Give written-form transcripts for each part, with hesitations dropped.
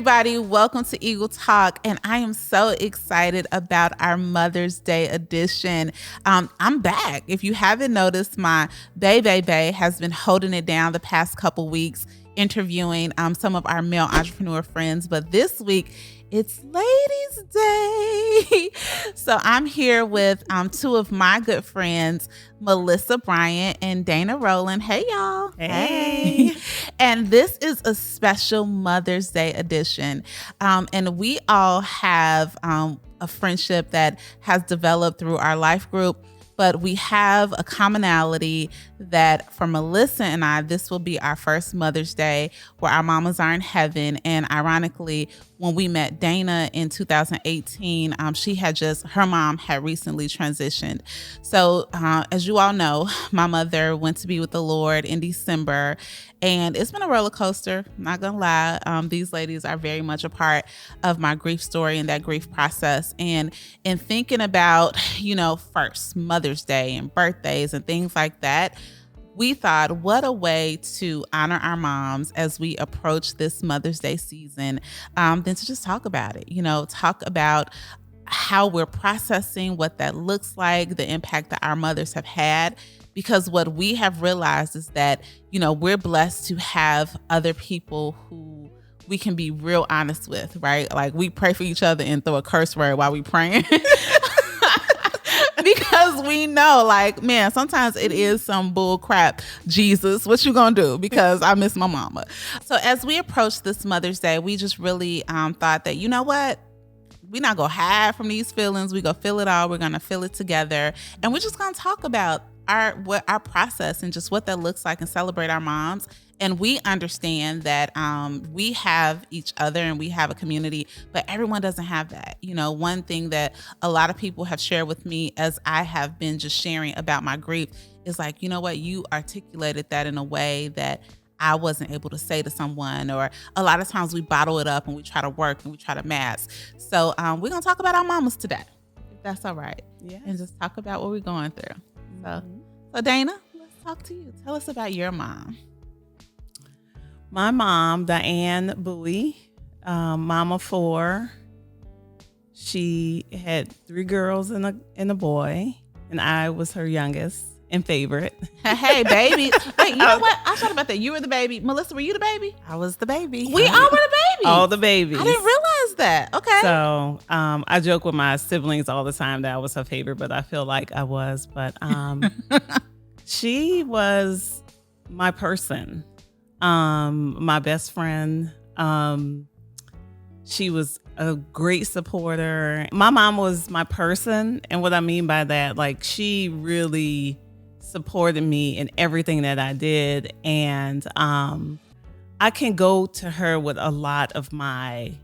everybody. Welcome to Eagle Talk, and I am so excited about our Mother's Day edition. I'm back. If you haven't noticed, my bae has been holding it down the past couple weeks, interviewing some of our male entrepreneur friends, but this week it's Ladies' Day. So I'm here with two of my good friends, Melissa Bryant and Dana Rowland. Hey, y'all. Hey. And this is a special Mother's Day edition. And we all have a friendship that has developed through our life group. But we have a commonality that for Melissa and I, this will be our first Mother's Day where our mamas are in heaven. And ironically, when we met Dana in 2018, her mom had recently transitioned. So as you all know, my mother went to be with the Lord in December, and it's been a roller coaster. Not gonna lie. These ladies are very much a part of my grief story and that grief process. And in thinking about, first Mother's Day and birthdays and things like that, we thought, what a way to honor our moms as we approach this Mother's Day season, than to just talk about it, talk about how we're processing what that looks like, the impact that our mothers have had. Because what we have realized is that, we're blessed to have other people who we can be real honest with, right? Like we pray for each other and throw a curse word while we praying. Because we know, like, man, sometimes it is some bull crap. Jesus, what you gonna do? Because I miss my mama. So as we approach this Mother's Day, we just really thought that, you know what? We're not gonna hide from these feelings. We're gonna feel it all. We're gonna feel it together. And we're just gonna talk about our process and just what that looks like and celebrate our moms. And we understand that we have each other and we have a community, but everyone doesn't have that. One thing that a lot of people have shared with me as I have been just sharing about my grief is like, you know what, you articulated that in a way that I wasn't able to say to someone, or a lot of times we bottle it up and we try to work and we try to mask. So we're going to talk about our mamas today, if that's all right. Yeah. And just talk about what we're going through. So Dana, let's talk to you. Tell us about your mom. My mom, Diane Bowie, mom of four. She had 3 girls and a boy, and I was her youngest and favorite. Hey, baby. Wait, you know what? I thought about that. You were the baby. Melissa, were you the baby? I was the baby. We all were the babies. All the babies. I didn't realize that. Okay. So I joke with my siblings all the time that I was her favorite, but I feel like I was. But she was my person. My best friend. She was a great supporter. My mom was my person. And what I mean by that, like, she really supported me in everything that I did. And I can go to her with a lot of my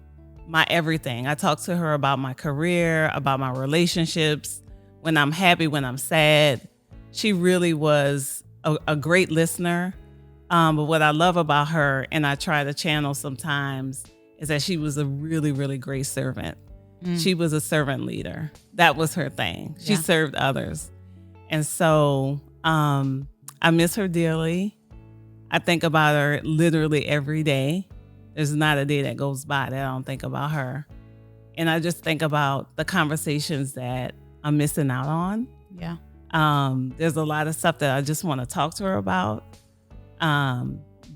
everything. I talk to her about my career, about my relationships, when I'm happy, when I'm sad. She really was a great listener. But what I love about her, and I try to channel sometimes, is that she was a really, really great servant. She was a servant leader. That was her thing. She served others. And so I miss her dearly. I think about her literally every day. There's not a day that goes by that I don't think about her. And I just think about the conversations that I'm missing out on. Yeah. There's a lot of stuff that I just want to talk to her about.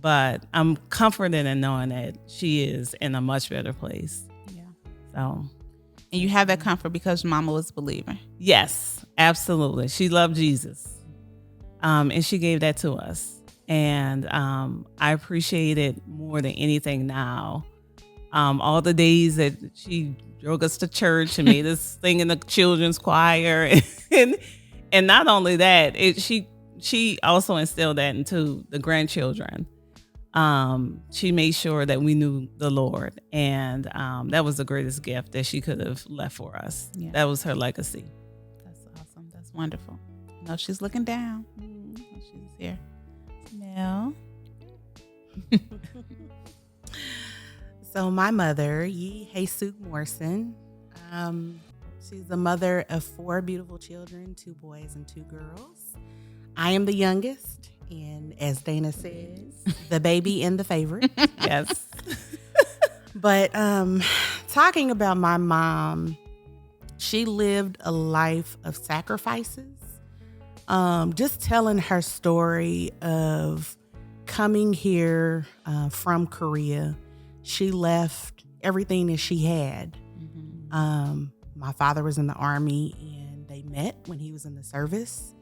But I'm comforted in knowing that she is in a much better place. Yeah. So. And you have that comfort because mama was a believer. Yes, absolutely. She loved Jesus. And she gave that to us. And I appreciate it more than anything now. All the days that she drove us to church and made us sing in the children's choir. And not only that, she also instilled that into the grandchildren. She made sure that we knew the Lord. And that was the greatest gift that she could have left for us. Yeah. That was her legacy. That's awesome. That's wonderful. No, she's looking down. She's here. Mel. So my mother, Jesus Morrison, she's the mother of 4 beautiful children, 2 boys and 2 girls. I am the youngest, and as Dana says, the baby and the favorite. Yes. But talking about my mom, she lived a life of sacrifices. Just telling her story of coming here from Korea. She left everything that she had. My father was in the Army, and they met when he was in the service.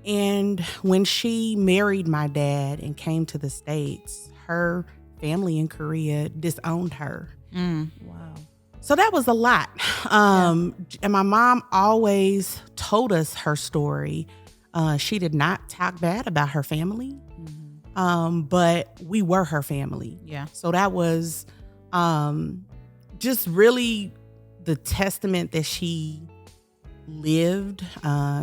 And when she married my dad and came to the States, her family in Korea disowned her. Wow. So that was a lot. And my mom always told us her story. She did not talk bad about her family, but we were her family. Yeah. So that was just really the testament that she lived.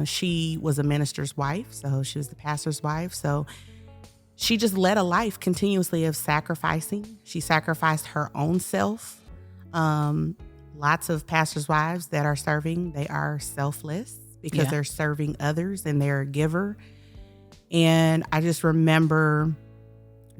She was a minister's wife, so she was the pastor's wife. So she just led a life continuously of sacrificing. She sacrificed her own self. Lots of pastors' wives that are serving, they are selfless because they're serving others and they're a giver. And I just remember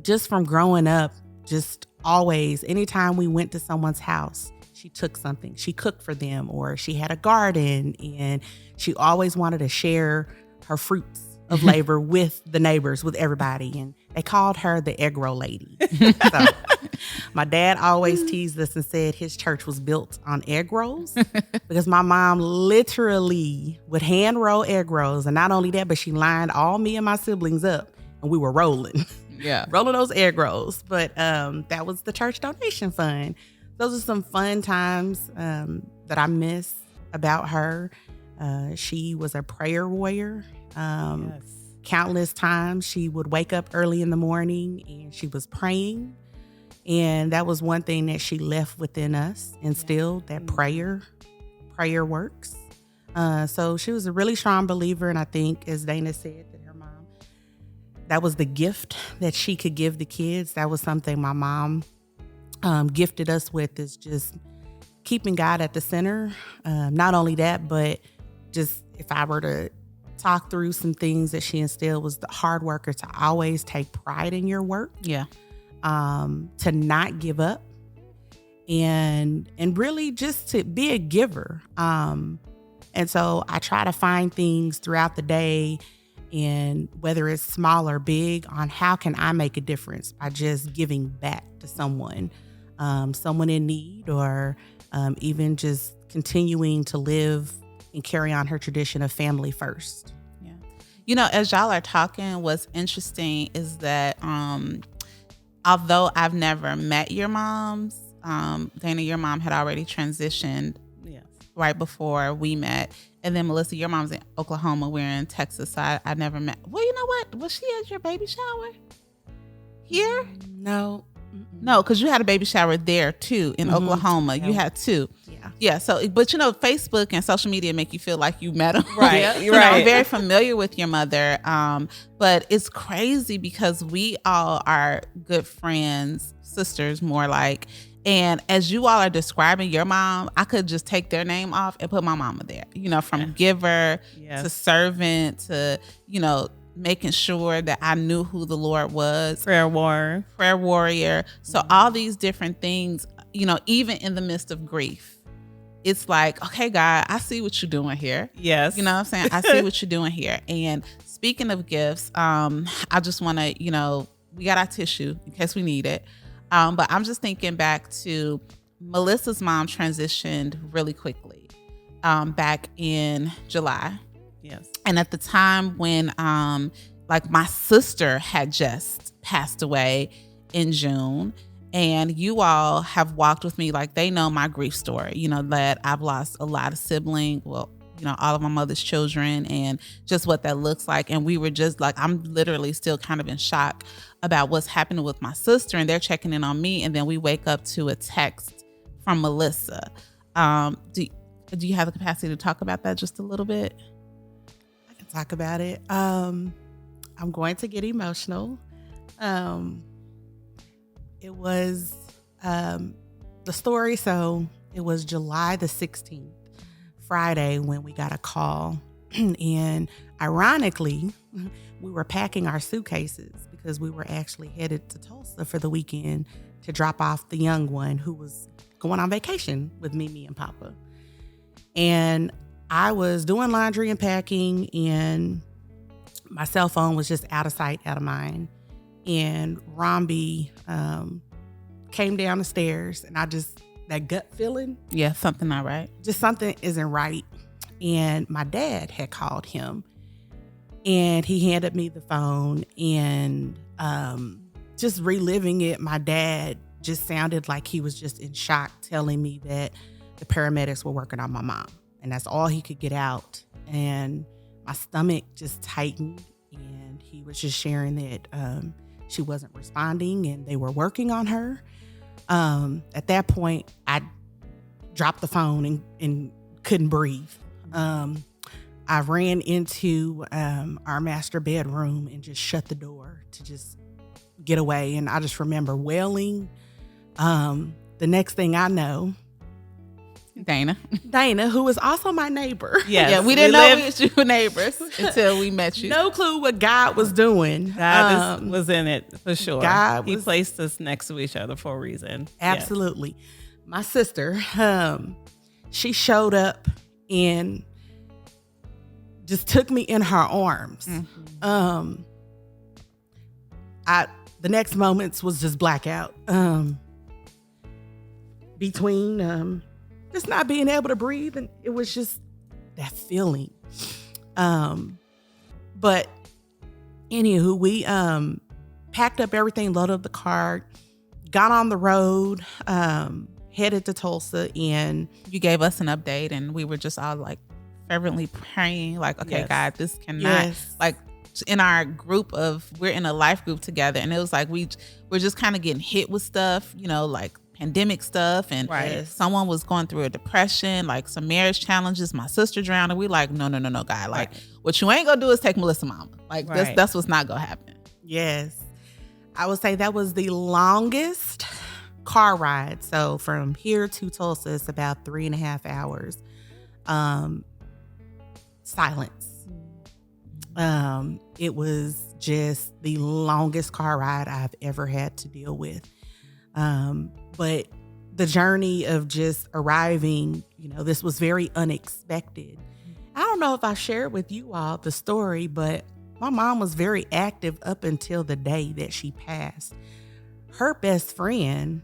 just from growing up, just always, anytime we went to someone's house, she took something, she cooked for them, or she had a garden, and she always wanted to share her fruits of labor with the neighbors, with everybody. And they called her the egg roll lady. So my dad always teased us and said his church was built on egg rolls because my mom literally would hand roll egg rolls. And not only that, but she lined all me and my siblings up and we were rolling. Yeah. Rolling those egg rolls. But that was the church donation fund. Those are some fun times that I miss about her. She was a prayer warrior. Countless times she would wake up early in the morning and she was praying. And that was one thing that she left within us, instilled that prayer works. So she was a really strong believer. And I think, as Dana said, that her mom, that was the gift that she could give the kids. That was something my mom gifted us with, is just keeping God at the center. Not only that, but just if I were to talk through some things that she instilled, was the hard worker, to always take pride in your work. Yeah. To not give up, and really just to be a giver. And so I try to find things throughout the day, and whether it's small or big, on how can I make a difference by just giving back to someone in need, or even just continuing to live and carry on her tradition of family first. Yeah. You know, as y'all are talking, what's interesting is that although I've never met your moms, Dana, your mom had already transitioned right before we met. And then Melissa, your mom's in Oklahoma. We're in Texas. So I never met. Well, you know what? Was she at your baby shower here? No. No, because you had a baby shower there too in Oklahoma. Yeah. You had two. Yeah. So, but you know, Facebook and social media make you feel like you met them. Right. You're right. I'm very familiar with your mother. But it's crazy because we all are good friends, sisters, more like. And as you all are describing your mom, I could just take their name off and put my mama there. You know, from giver to servant to, you know, making sure that I knew who the Lord was. Prayer warrior. So all these different things, you know, even in the midst of grief, it's like, okay, God, I see what you're doing here. Yes. You know what I'm saying? I see what you're doing here. And speaking of gifts, I just want to, you know, we got our tissue in case we need it. But I'm just thinking back to Melissa's mom transitioned really quickly back in July. Yes. And at the time when like my sister had just passed away in June, and you all have walked with me, like they know my grief story, you know, that I've lost a lot of siblings, well, you know, all of my mother's children, and just what that looks like. And we were just like, I'm literally still kind of in shock about what's happening with my sister, and they're checking in on me. And then we wake up to a text from Melissa. Do you have the capacity to talk about that just a little bit? I can talk about it. I'm going to get emotional. It was the story. So it was July the 16th, Friday, when we got a call. And ironically, we were packing our suitcases because we were actually headed to Tulsa for the weekend to drop off the young one who was going on vacation with Mimi and Papa. And I was doing laundry and packing, and my cell phone was just out of sight, out of mind. And Romby came down the stairs, and that gut feeling. Yeah, something not right. Just something isn't right. And my dad had called him, and he handed me the phone, and just reliving it, my dad just sounded like he was just in shock, telling me that the paramedics were working on my mom. And that's all he could get out. And my stomach just tightened, and he was just sharing that she wasn't responding and they were working on her. At that point, I dropped the phone and couldn't breathe. I ran into our master bedroom and just shut the door to just get away. And I just remember wailing. The next thing I know, Dana, who was also my neighbor. Yes, yeah, we didn't know we were neighbors until we met you. No clue what God was doing. God was in it for sure. He placed us next to each other for a reason. Absolutely. Yes. My sister, she showed up and just took me in her arms. Mm-hmm. The next moments was just blackout. Between just not being able to breathe, and it was just that feeling. But anywho, we packed up everything, loaded up the car, got on the road, headed to Tulsa, and you gave us an update, and we were just all like fervently praying, like, okay, yes. God, this cannot, yes. like in our group we're in a life group together, and it was like we're just kind of getting hit with stuff, like pandemic stuff, and someone was going through a depression, like some marriage challenges. My sister drowned, and we like, no, God, like what you ain't gonna do is take Melissa mama. Like that's what's not gonna happen. Yes. I would say that was the longest car ride. So from here to Tulsa, it's about 3.5 hours. Silence. It was just the longest car ride I've ever had to deal with. But the journey of just arriving, this was very unexpected. I don't know if I shared with you all the story, but my mom was very active up until the day that she passed. Her best friend,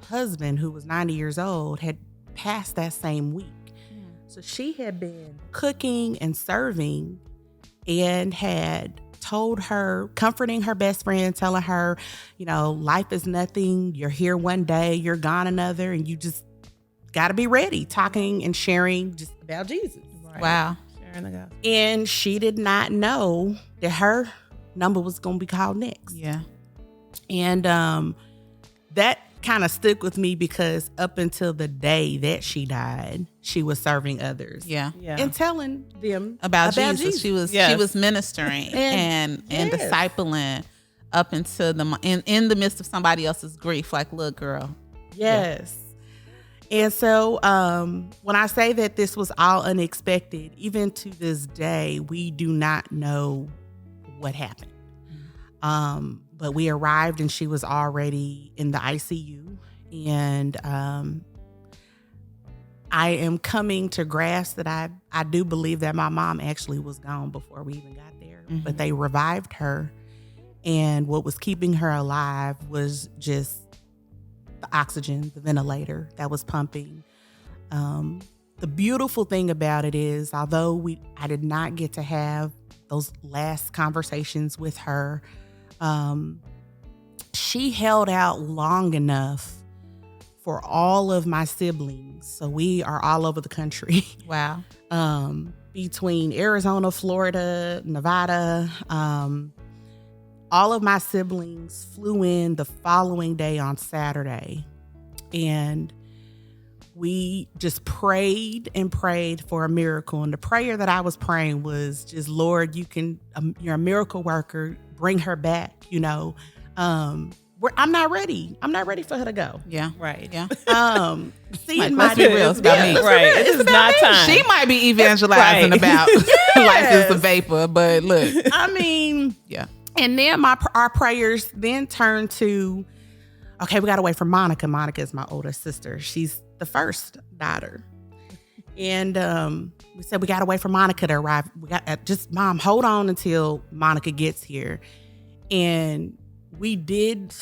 husband, who was 90 years old, had passed that same week. So she had been cooking and serving and had told her, comforting her best friend, telling her, life is nothing. You're here one day, you're gone another, and you just got to be ready, talking and sharing just about Jesus. Right. Wow. Sharing the gospel. And she did not know that her number was going to be called next. Yeah. And that kind of stuck with me because up until the day that she died, she was serving others. Yeah. And telling them about Jesus. She was ministering and discipling up into in the midst of somebody else's grief. Like, look, girl. Yes. Yeah. And so when I say that this was all unexpected, even to this day, we do not know what happened. But we arrived and she was already in the ICU. And I am coming to grasp that I do believe that my mom actually was gone before we even got there. Mm-hmm. But they revived her. And what was keeping her alive was just the oxygen, the ventilator that was pumping. The beautiful thing about it is, although I did not get to have those last conversations with her, she held out long enough for all of my siblings. So we are all over the country. Wow. Between Arizona, Florida, Nevada, all of my siblings flew in the following day on Saturday. And we just prayed and prayed for a miracle. And the prayer that I was praying was just, Lord, you're a miracle worker. Bring her back, I'm not ready. I'm not ready for her to go. Yeah. Right. Yeah. Let's be real. It's about me. Right. It's not me. time. She might be evangelizing about life is a vapor, but look. I mean, yeah. And then our prayers then turned to, okay, we got to wait for Monica. Monica is my older sister. She's the first daughter. And we said, we got to wait for Monica to arrive. We got just, Mom, hold on until Monica gets here. And we did,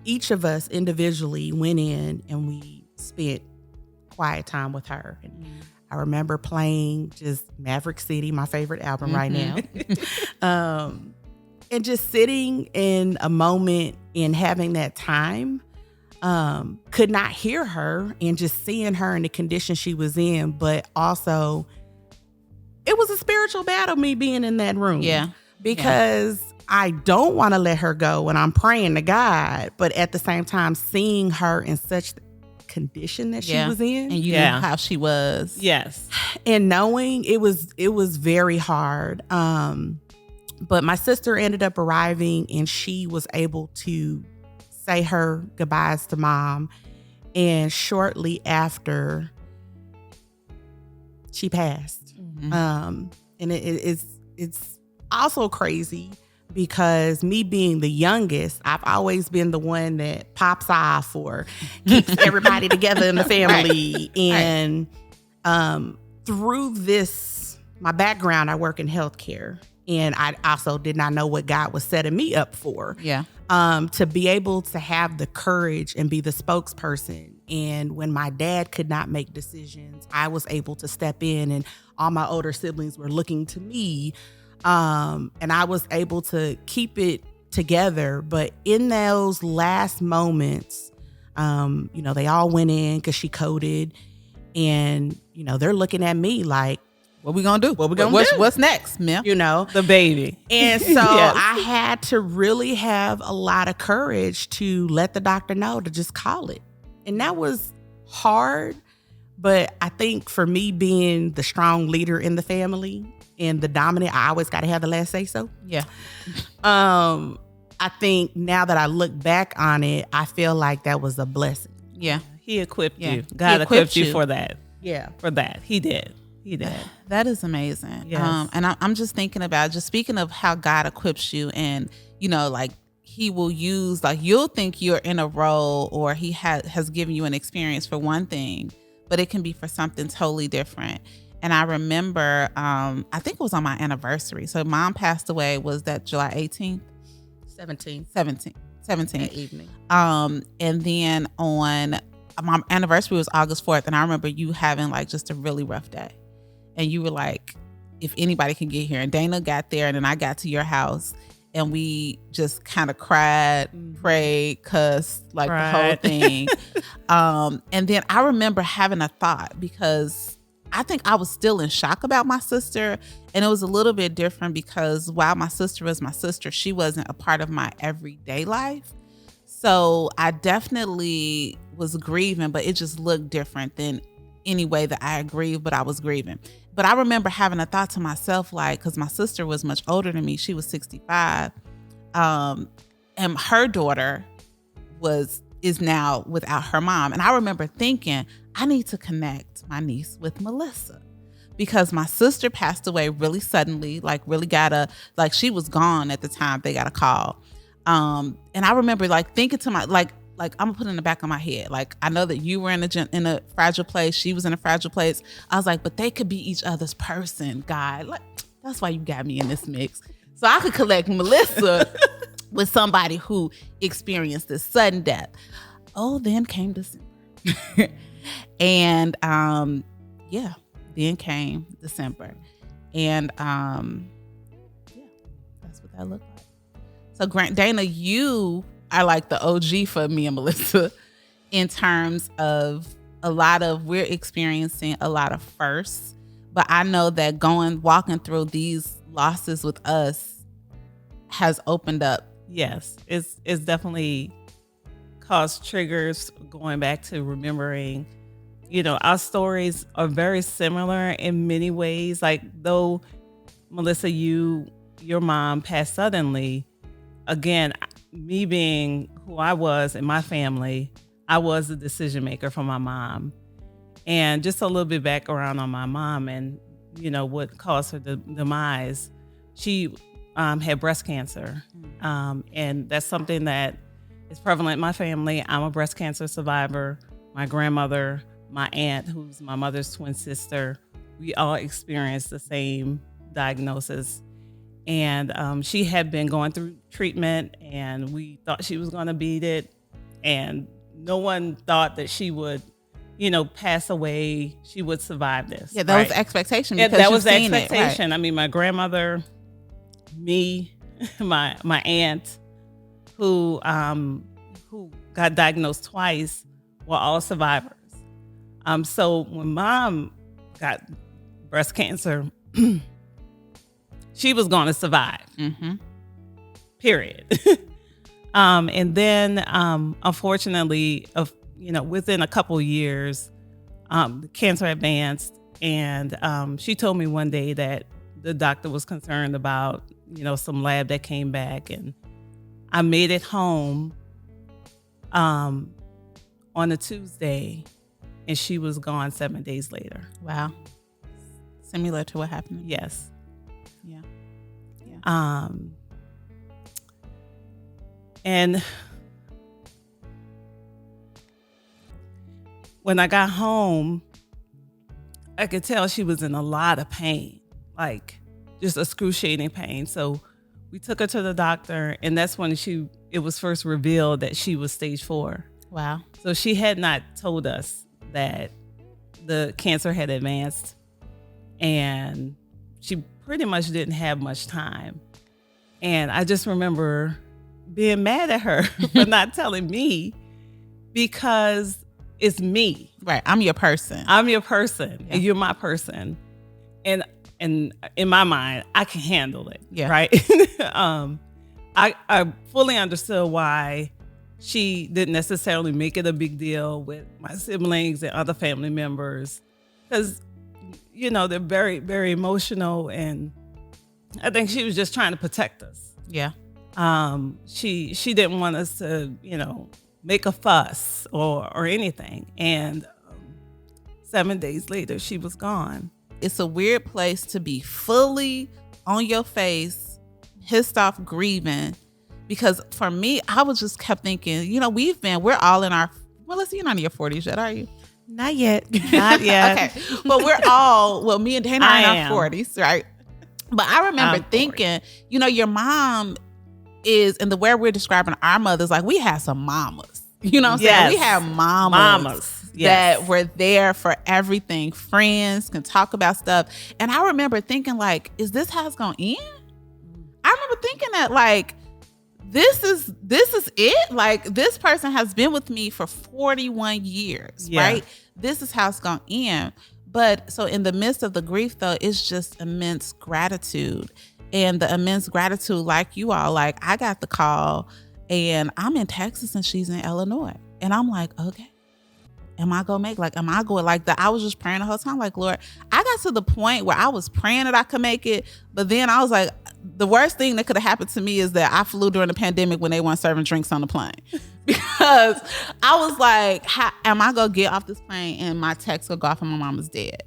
each of us individually went in and we spent quiet time with her. And I remember playing just Maverick City, my favorite album right now. And just sitting in a moment and having that time. Could not hear her and just seeing her in the condition she was in, but also it was a spiritual battle, me being in that room. Yeah. Because I don't want to let her go and I'm praying to God, but at the same time, seeing her in such condition that she was in. And you knew how she was. Yes. And knowing it was very hard. But my sister ended up arriving and she was able to say her goodbyes to Mom. And shortly after, she passed. And it's also crazy because me being the youngest, I've always been the one that pops off or keeps everybody together in the family. Right. And through this, my background, I work in healthcare. And I also did not know what God was setting me up for. Yeah. To be able to have the courage and be the spokesperson. And when my dad could not make decisions, I was able to step in and all my older siblings were looking to me. And I was able to keep it together. But in those last moments, they all went in because she coded. And, they're looking at me like, what we gonna do? What we gonna do? What's next, Mel? The baby. And so I had to really have a lot of courage to let the doctor know to just call it. And that was hard. But I think for me being the strong leader in the family and the dominant, I always got to have the last say so. Yeah. I think now that I look back on it, I feel like that was a blessing. Yeah. He equipped you. God equipped you for that. Yeah. For that. He did. That is amazing. Yes. And I'm just thinking about, just speaking of how God equips you and, like he will use, like you'll think you're in a role or he has given you an experience for one thing, but it can be for something totally different. And I remember, I think it was on my anniversary. So Mom passed away, was that July 18th? 17th. 17th. That evening. And then on my anniversary was August 4th. And I remember you having like just a really rough day. And you were like, if anybody can get here. And Dana got there and then I got to your house and we just kind of cried, prayed, cussed, like the whole thing. And then I remember having a thought because I think I was still in shock about my sister. And it was a little bit different because while my sister was my sister, she wasn't a part of my everyday life. So I definitely was grieving, but it just looked different than any way that I grieved, but I was grieving. But I remember having a thought to myself, like, because my sister was much older than me. She was 65. And her daughter is now without her mom. And I remember thinking, I need to connect my niece with Melissa. Because my sister passed away really suddenly, like really she was gone at the time they got a call. And I remember like thinking to my, like I'm gonna put it in the back of my head. Like, I know that you were in a fragile place. She was in a fragile place. I was like, but they could be each other's person, God. Like, that's why you got me in this mix. So I could collect Melissa with somebody who experienced this sudden death. Oh, then came December. And, then came December. And, that's what that looked like. So Dana, you are like the OG for me and Melissa in terms of we're experiencing a lot of firsts, but I know that walking through these losses with us has opened up. Yes, it's definitely caused triggers going back to remembering, our stories are very similar in many ways. Like, though Melissa, your mom passed suddenly, again, me being who I was in my family, I was the decision maker for my mom. And just a little bit background on my mom and, what caused her demise. She had breast cancer. And that's something that, It's prevalent in my family. I'm a breast cancer survivor. My grandmother, my aunt, who's my mother's twin sister, we all experienced the same diagnosis. And she had been going through treatment, and we thought she was going to beat it. And no one thought that she would, pass away. She would survive this. Yeah, that was the expectation. Yeah, because that was the you've seen it, expectation. right. I mean, my grandmother, me, my aunt, who got diagnosed twice, were all survivors. So when Mom got breast cancer, she was going to survive. Mm-hmm. Period. And then, unfortunately, within a couple years, the cancer advanced, and she told me one day that the doctor was concerned about, some lab that came back, and I made it home on a Tuesday, and she was gone 7 days later. Wow. Similar to what happened. Yes. Yeah. And when I got home, I could tell she was in a lot of pain, like just excruciating pain. So we took her to the doctor, and that's when it was first revealed that she was stage 4. Wow. So she had not told us that the cancer had advanced, and she pretty much didn't have much time. And I just remember being mad at her for not telling me, because it's me. Right. I'm your person. I'm your person, Yeah. and you're my person. And in my mind, I can handle it. Yeah. Right. I fully understood why she didn't necessarily make it a big deal with my siblings and other family members, because, they're very, very emotional. And I think she was just trying to protect us. Yeah. She didn't want us to, make a fuss or anything. And 7 days later, she was gone. It's a weird place to be fully on your face, pissed off, grieving. Because for me, I was just kept thinking, we're all in our, you're not in your 40s yet, are you? Not yet. Not yet. Okay. But we're all, me and Dana are in our 40s, right? But I remember I'm 40. thinking, your mom is, and the way we're describing our mothers, like we had some mamas. You know what I'm saying? We have mamas Yes. that were there for everything. Friends can talk about stuff. And I remember thinking, like, is this how it's going to end? I remember thinking that, like, this is it. Like, this person has been with me for 41 years, Yeah. right? This is how it's going to end. But so in the midst of the grief, though, it's just immense gratitude. And the immense gratitude, like you all, like I got the call and I'm in Texas and she's in Illinois. And I'm like, okay, am I going to make, am I going like that? I was just praying the whole time, like, Lord, I got to the point where I was praying that I could make it. But then I was like, the worst thing that could have happened to me is that I flew during the pandemic when they weren't serving drinks on the plane. Because I was like, how am I going to get off this plane and my text will go off and my mama's dead?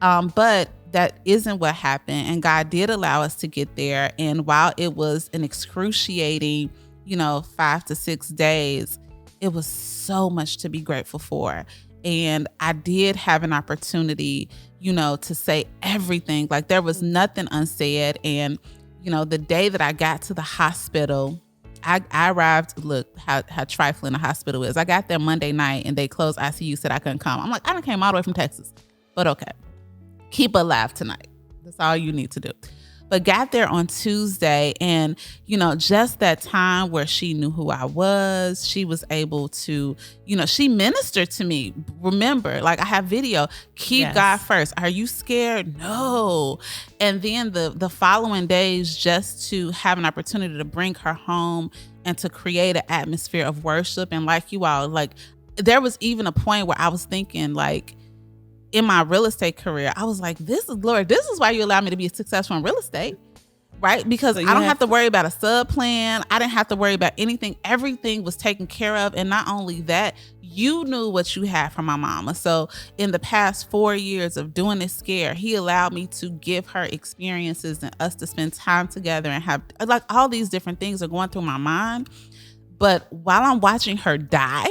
But that isn't what happened. And God did allow us to get there. And while it was an excruciating, 5 to 6 days, it was so much to be grateful for. And I did have an opportunity, to say everything. Like there was nothing unsaid. And, the day that I got to the hospital, I arrived, look how trifling the hospital is. I got there Monday night and they closed ICU, said I couldn't come. I'm like, I done came all the way from Texas, but okay. Keep alive tonight. That's all you need to do. But got there on Tuesday and, just that time where she knew who I was, she was able to, she ministered to me. Remember, like I have video, keep Yes. God first. Are you scared? No. And then the following days, just to have an opportunity to bring her home and to create an atmosphere of worship. And like you all, like there was even a point where I was thinking like, in my real estate career, I was like, this is why you allow me to be successful in real estate, right? Because I don't have to worry about a sub plan. I didn't have to worry about anything. Everything was taken care of. And not only that, you knew what you had from my mama. So in the past 4 years of doing this scare, he allowed me to give her experiences and us to spend time together and have like all these different things are going through my mind. But while I'm watching her die,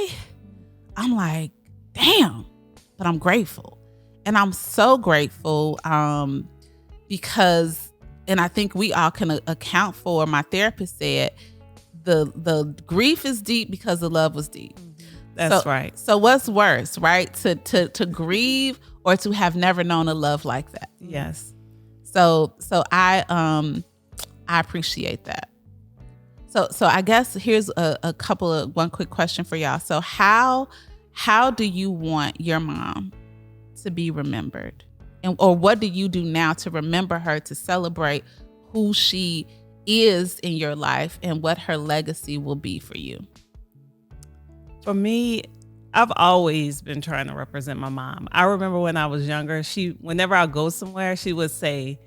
I'm like, damn, but I'm grateful. And I'm so grateful because, and I think we all can account for, my therapist said, the grief is deep because the love was deep. That's right. So what's worse, right? To grieve or to have never known a love like that. Yes. So I appreciate that. So I guess here's one quick question for y'all. So how do you want your mom to be remembered? Or what do you do now to remember her, to celebrate who she is in your life and what her legacy will be for you? For me, I've always been trying to represent my mom. I remember when I was younger, whenever I go somewhere, she would say,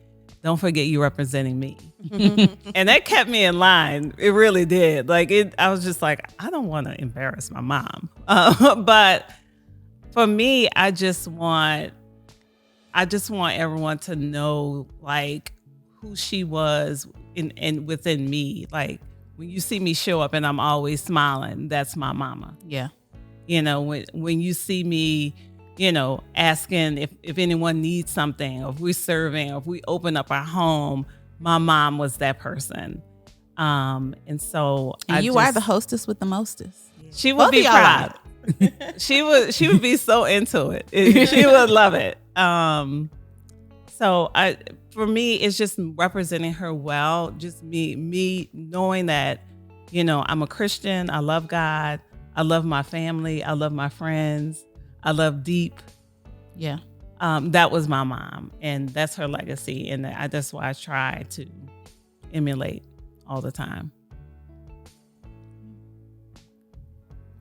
"Don't forget you representing me." And that kept me in line. It really did. I was just like, I don't want to embarrass my mom. But for me, I just want everyone to know who she was in within me. Like, when you see me show up and I'm always smiling, that's my mama. Yeah. When you see me, asking if anyone needs something, or if we're serving, or if we open up our home, my mom was that person. And so you are the hostess with the mostest. She would be proud. She would be so into it. She would love it. For me, it's just representing her well. Just me knowing that, I'm a Christian. I love God. I love my family. I love my friends. I love deep. Yeah. That was my mom, and that's her legacy. And that's why I try to emulate all the time.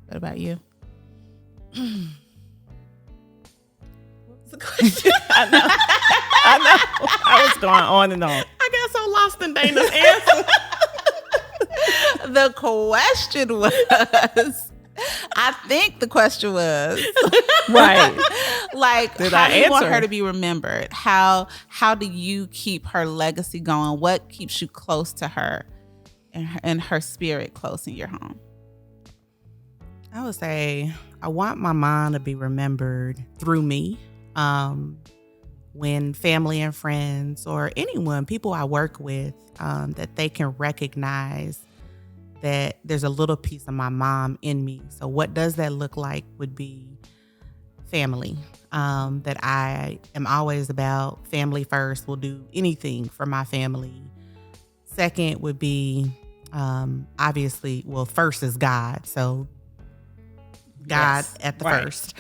What about you? What was the question? I know. I was going on and on. I got so lost in Dana's answer. The question was, I think the question was, right. How do you want her to be remembered? How do you keep her legacy going? What keeps you close to her and her spirit close in your home? I would say I want my mom to be remembered through me. When family and friends or people I work with, that they can recognize that there's a little piece of my mom in me. So what does that look like would be family. That I am always about family first, will do anything for my family. Second would be, obviously, first is God. So God at the first.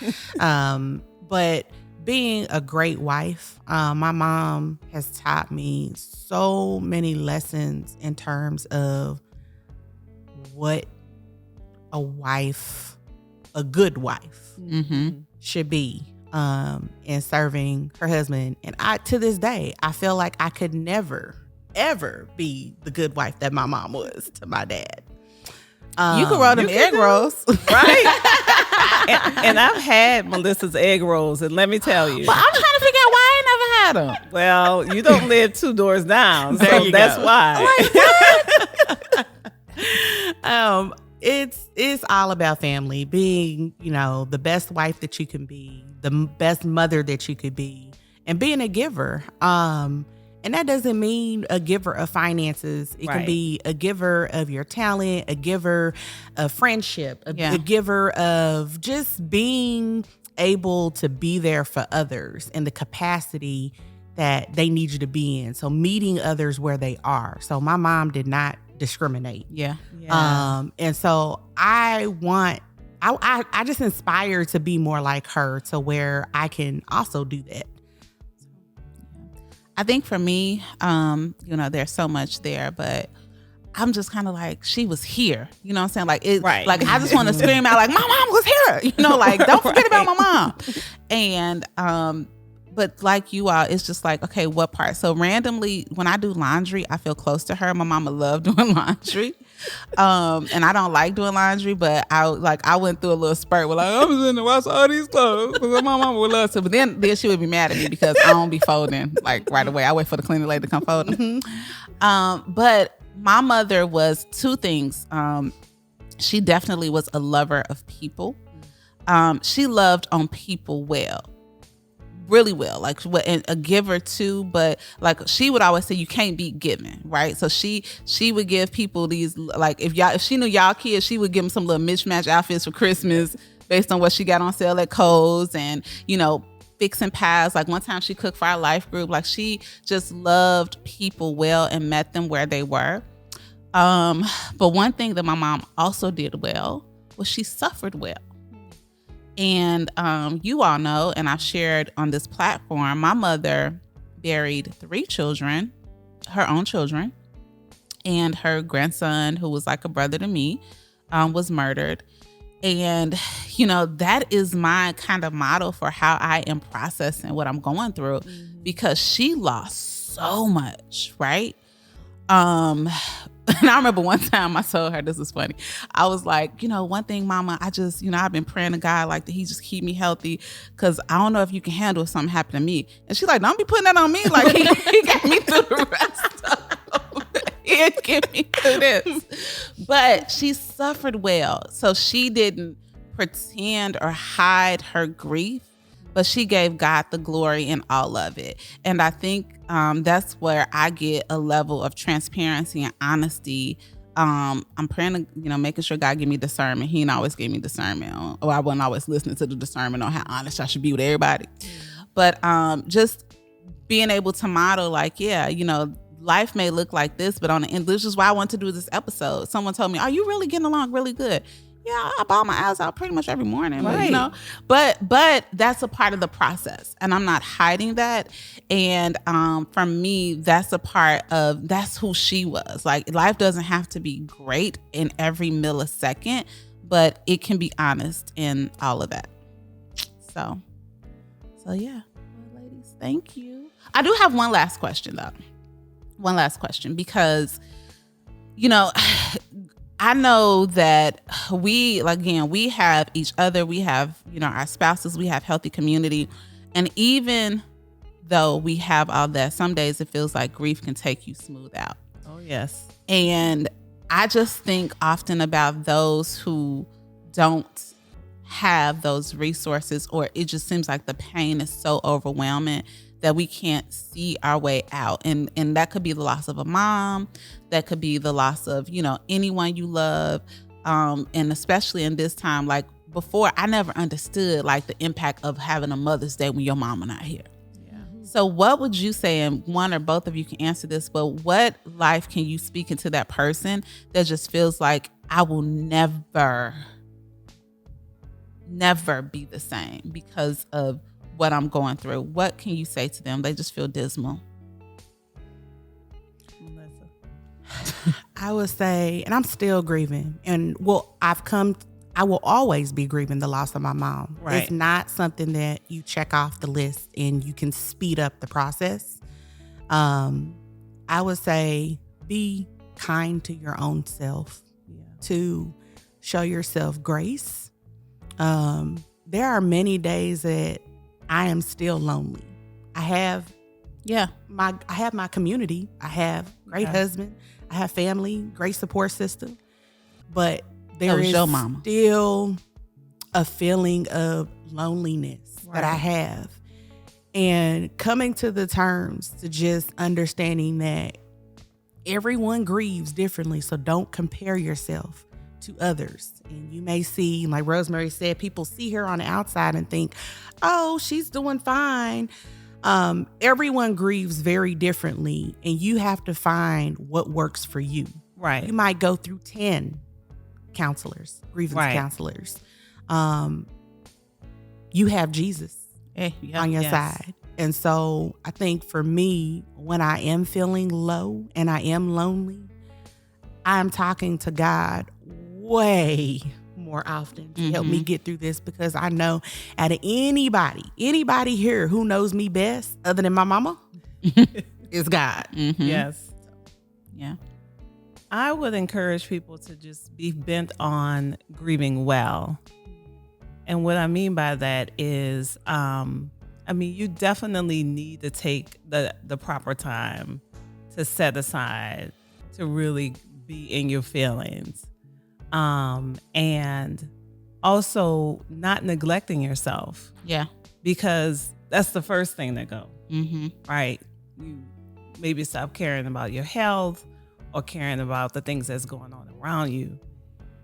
But being a great wife, my mom has taught me so many lessons in terms of what a good wife should be in serving her husband. And to this day, I feel like I could never, ever be the good wife that my mom was to my dad. You could roll them egg rolls. Right? and I've had Melissa's egg rolls, and let me tell you. But I'm trying to figure out why I never had them. Well, you don't live 2 doors down, so that's why. It's all about family, being, the best wife that you can be, the best mother that you could be, and being a giver. And that doesn't mean a giver of finances. It can be a giver of your talent, a giver of friendship, a giver of just being able to be there for others in the capacity that they need you to be in. So meeting others where they are. So my mom did not discriminate. And so I just inspire to be more like her, to where I can also do that. I think for me, there's so much there, but I'm just kind of like, she was here. You know what I'm saying? Like I just want to scream out like, my mom was here. Don't forget about my mom. And but like you all, it's just like, okay, what part? So randomly, when I do laundry, I feel close to her. My mama loved doing laundry. And I don't like doing laundry, but I went through a little spurt where I'm just in to wash all these clothes because my mama would love to. But then she would be mad at me because I don't be folding right away. I wait for the cleaning lady to come fold. But my mother was 2 things. She definitely was a lover of people. She loved on people well, really well, like and a giver too. But like she would always say, you can't be giving, right? So she would give people these, like if she knew y'all kids, she would give them some little mismatch outfits for Christmas based on what she got on sale at Kohl's, and fixing pies. Like one time she cooked for our life group. Like she just loved people well and met them where they were. But one thing that my mom also did well was she suffered well. And you all know, and I've shared on this platform, my mother buried 3 children, her own children, and her grandson, who was like a brother to me, was murdered. And, that is my kind of model for how I am processing what I'm going through, because she lost so much, right? And I remember one time I told her, this is funny. I was like, one thing, Mama, I just, I've been praying to God, like, that he just keep me healthy, because I don't know if you can handle if something happened to me. And she's like, don't be putting that on me. Like, he got me through the rest of it. He'll get me through this. But she suffered well. So she didn't pretend or hide her grief, but she gave God the glory in all of it. And I think that's where I get a level of transparency and honesty. I'm praying to, making sure God give me discernment. He didn't always give me discernment, or I wasn't always listening to the discernment on how honest I should be with everybody. But just being able to model, like, life may look like this, but on the end, this is why I want to do this episode. Someone told me, are you really getting along really good? Yeah, I bawl my eyes out pretty much every morning, right. but that's a part of the process, and I'm not hiding that. And for me, that's who she was. Like, life doesn't have to be great in every millisecond, but it can be honest in all of that. So yeah, well, ladies, thank you. I do have one last question though. Because I know that we have each other, we have, our spouses, we have healthy community. And even though we have all that, some days it feels like grief can take you smooth out. Oh, yes. And I just think often about those who don't have those resources, or it just seems like the pain is so overwhelming that we can't see our way out. And that could be the loss of a mom. That could be the loss of, anyone you love. And especially in this time, like before, I never understood like the impact of having a Mother's Day when your mama not here. Yeah. So what would you say, and one or both of you can answer this, but what life can you speak into that person that just feels like, I will never be the same because of what I'm going through? What can you say to them? They just feel dismal. I would say, and I'm still grieving, and I will always be grieving the loss of my mom. Right. It's not something that you check off the list and you can speed up the process. I would say be kind to your own self, to show yourself grace. There are many days that I am still lonely. I have my community. I have great husband. I have family, great support system. But there is still a feeling of loneliness that I have. And coming to the terms to just understanding that everyone grieves differently. So don't compare yourself to others. And you may see, like Rosemary said, people see her on the outside and think, oh, she's doing fine. Everyone grieves very differently, and you have to find what works for you. Right. You might go through 10 counselors, grievance counselors. You have Jesus on your side. And so I think for me, when I am feeling low and I am lonely, I'm talking to God way more often to help me get through this, because I know out of anybody here who knows me best other than my mama is God. Yes. Yeah. I would encourage people to just be bent on grieving well. And what I mean by that is, you definitely need to take the proper time to set aside to really be in your feelings. And also not neglecting yourself. Yeah. Because that's the first thing to go. Mm-hmm. Right? You maybe stop caring about your health or caring about the things that's going on around you.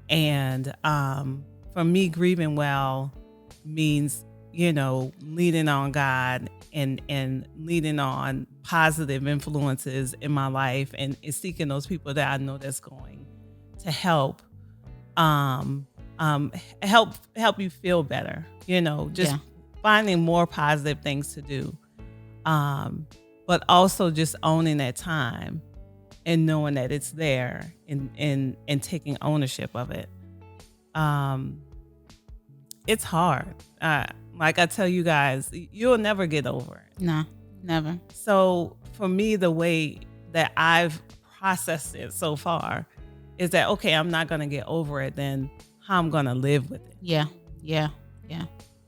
And for me, grieving well means, leaning on God and leaning on positive influences in my life and seeking those people that I know that's going to help you feel better, just finding more positive things to do. But also just owning that time and knowing that it's there and taking ownership of it. It's hard. Like I tell you guys, you'll never get over it. No, never. So for me, the way that I've processed it so far is that, okay, I'm not going to get over it, then how I'm going to live with it. Yeah.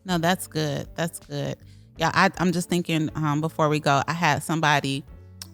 No, that's good. That's good. Yeah, I'm just thinking before we go, I had somebody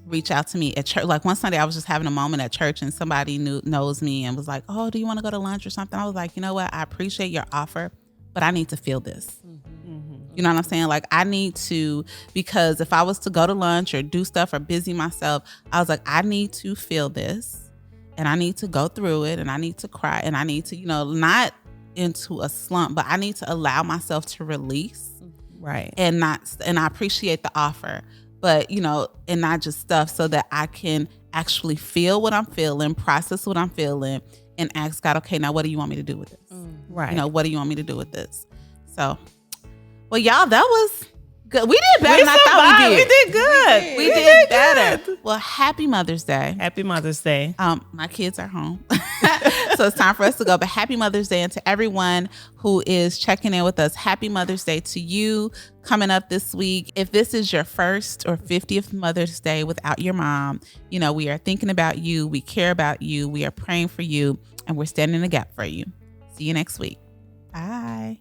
reach out to me at church. Like one Sunday I was just having a moment at church and somebody knows me and was like, oh, do you want to go to lunch or something? I was like, you know what? I appreciate your offer, but I need to feel this. Mm-hmm. You know what I'm saying? Like I need to, because if I was to go to lunch or do stuff or busy myself, I was like, I need to feel this and I need to go through it and I need to cry and I need to, not into a slump, but I need to allow myself to release. Right. And I appreciate the offer, but, and not just stuff, so that I can actually feel what I'm feeling, process what I'm feeling, and ask God, okay, now what do you want me to do with this? Right. What do you want me to do with this? So, well, y'all, that was good. We did better than I thought we did. We did good. We did better. Good. Well, happy Mother's Day. Happy Mother's Day. My kids are home. So it's time for us to go. But happy Mother's Day. And to everyone who is checking in with us, happy Mother's Day to you coming up this week. If this is your first or 50th Mother's Day without your mom, we are thinking about you. We care about you. We are praying for you. And we're standing in the gap for you. See you next week. Bye.